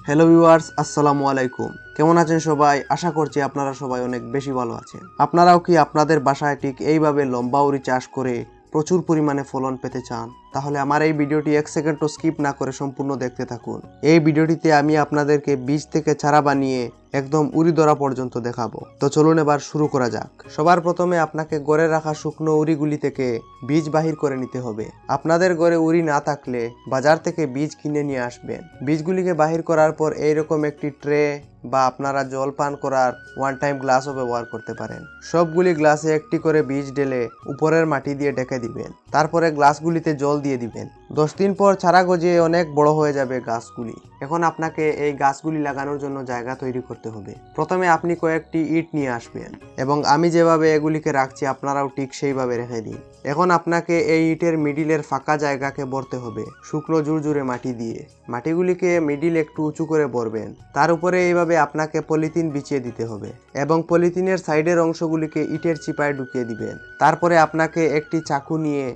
Hello viewers, আসসালামু আলাইকুম। কেমন আছেন সবাই? আশা করছি আপনারা সবাই অনেক বেশি ভালো আছেন। আপনারাও কি আপনাদের বাসায় ঠিক এইভাবে লম্বা উড়ি চাষ করে প্রচুর পরিমাণে ফলন পেতে চান? তাহলে আমার এই ভিডিওটি 1 সেকেন্ডও স্কিপ না করে সম্পূর্ণ দেখতে থাকুন। এই ভিডিওটিতে আমি আপনাদেরকে বীজ থেকে চারা বানিয়ে একদম উড়ি ধরা পর্যন্ত দেখাবো। তো চলুন এবার শুরু করা যাক। সবার প্রথমে আপনাকে গড়ে রাখা শুকনো উড়িগুলি থেকে বীজ বাহির করে নিতে হবে। আপনাদের ঘরে উড়ি না থাকলে বাজার থেকে বীজ কিনে নিয়ে আসবেন। বীজগুলিকে বাহির করার পর এইরকম একটি ট্রে বা আপনারা জল পান করার ওয়ান টাইম গ্লাসও ব্যবহার করতে পারেন। সবগুলি গ্লাসে একটি করে বীজ ঢেলে উপরের মাটি দিয়ে ঢেকে দিবেন। তারপরে গ্লাসগুলিতে জল দিয়ে দিবেন। 10 দিন পর চারা গজিয়ে অনেক বড় হয়ে যাবে গাছগুলি। এখন আপনাকে এই গাছগুলি লাগানোর জন্য জায়গা তৈরি করতে হবে। প্রথমে আপনি কয়েকটি ইট নিয়ে আসবেন এবং আমি যেভাবে এগুলিকে রাখছি আপনারাও ঠিক সেইভাবে রেখে দিন। এখন আপনাকে এই ইটের মিডিলের ফাঁকা জায়গাকে ভরতে হবে শুকনো জুরজুরে মাটি দিয়ে। মাটিগুলিকে মিডিল একটু উঁচু করে ভরবেন। তার উপরে এইভাবে আপনাকে পলিথিন বিছিয়ে দিতে হবে এবং পলিথিনের সাইডের অংশগুলিকে ইটের চিপায় ঢুকিয়ে দিবেন। তারপরে আপনাকে একটি চাকু নিয়ে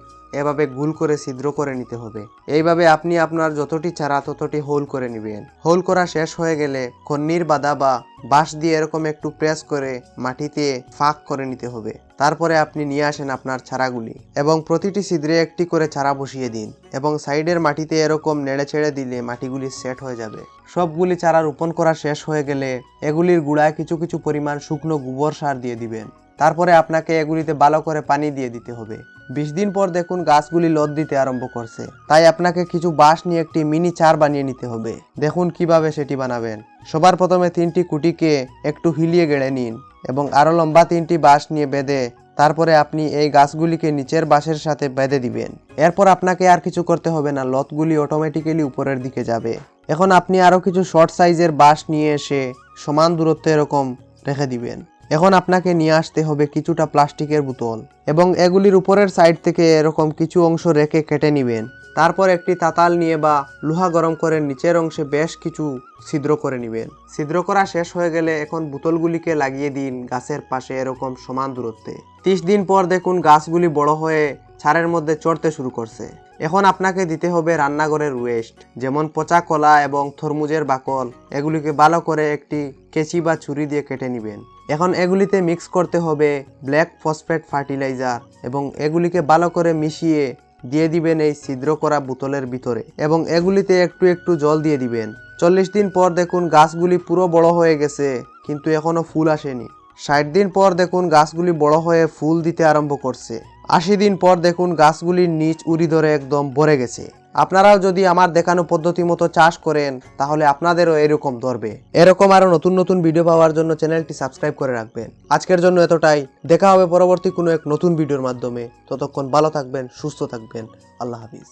এভাবে গোল করে ছিদ্র করে নিতে হবে। এইভাবে আপনি আপনার যতটি চারা ততটি হোল করে নেবেন। হোল করা শেষ হয়ে গেলে কন্নির বাদা বা বাঁশ দিয়ে এরকম একটু প্রেস করে মাটিতে ফাঁক করে নিতে হবে। তারপরে আপনি নিয়ে আসেন আপনার চারাগুলি এবং প্রতিটি ছিদ্রে একটি করে চারা বসিয়ে দিন এবং সাইডের মাটিতে এরকম নেড়ে ছেড়ে দিলে মাটিগুলি সেট হয়ে যাবে। সবগুলি চারা রোপণ করা শেষ হয়ে গেলে এগুলির গুঁড়ায় কিছু কিছু পরিমাণ শুকনো গোবর সার দিয়ে দিবেন। তারপরে আপনাকে এগুলিতে ভালো করে পানি দিয়ে দিতে হবে। 20 দিন পর দেখুন গাছগুলি লদ দিতে আরম্ভ করছে। তাই আপনাকে কিছু বাঁশ নিয়ে একটি মিনি চার বানিয়ে নিতে হবে। দেখুন কিভাবে সেটি বানাবেন। সবার প্রথমে 3টি কুটিকে একটু হিলিয়ে গেড়ে নিন এবং আরো লম্বা 3টি বাঁশ নিয়ে বেঁধে তারপরে আপনি এই গাছগুলিকে নিচের বাঁশের সাথে বেঁধে দিবেন। এরপর আপনাকে আর কিছু করতে হবে না, লতগুলি অটোমেটিক্যালি উপরের দিকে যাবে। এখন আপনি আরো কিছু শর্ট সাইজের বাঁশ নিয়ে এসে সমান দূরত্বে এরকম রেখে দিবেন। এখন আপনাকে নিয়ে আসতে হবে কিছুটা প্লাস্টিকের বোতল এবং এগুলির উপরের সাইড থেকে এরকম কিছু অংশ রেখে কেটে নেবেন। তারপর একটি তাতাল নিয়ে বা লোহা গরম করে নিচের অংশে বেশ কিছু ছিদ্র করে নেবেন। ছিদ্র করা শেষ হয়ে গেলে এখন বোতলগুলিকে লাগিয়ে দিন গাছের পাশে এরকম সমান দূরত্বে। 30 দিন পর দেখুন গাছগুলি বড় হয়ে ছাড়ের মধ্যে চড়তে শুরু করছে। এখন আপনাকে দিতে হবে রান্নাঘরের ওয়েস্ট, যেমন পচা কলা এবং তরমুজের বাকল। এগুলিকে ভালো করে একটি কেঁচি বা ছুরি দিয়ে কেটে নেবেন। এখন এগুলিতে মিক্স করতে হবে ব্ল্যাক ফসফেট ফার্টিলাইজার এবং এগুলিকে ভালো করে মিশিয়ে দিয়ে দিবেন এই ছিদ্র করা বোতলের ভিতরে এবং এগুলিতে একটু একটু জল দিয়ে দিবেন। 40 দিন পর দেখুন গাছগুলি পুরো বড় হয়ে গেছে কিন্তু এখনো ফুল আসেনি। 60 দিন পর দেখুন গাছগুলি বড় হয়ে ফুল দিতে আরম্ভ করছে। 80 দিন পর দেখুন গাছগুলির নিচ উড়ি ধরে একদম ভরে গেছে। আপনারাও যদি আমার দেখানো পদ্ধতি মতো চাষ করেন তাহলে আপনাদেরও এরকম ধরবে। এরকম আরো নতুন নতুন ভিডিও পাওয়ার জন্য চ্যানেলটি সাবস্ক্রাইব করে রাখবেন। আজকের জন্য এতটাই। দেখা হবে পরবর্তী কোনো এক নতুন ভিডিওর মাধ্যমে। ততক্ষণ ভালো থাকবেন, সুস্থ থাকবেন। আল্লাহ হাফিজ।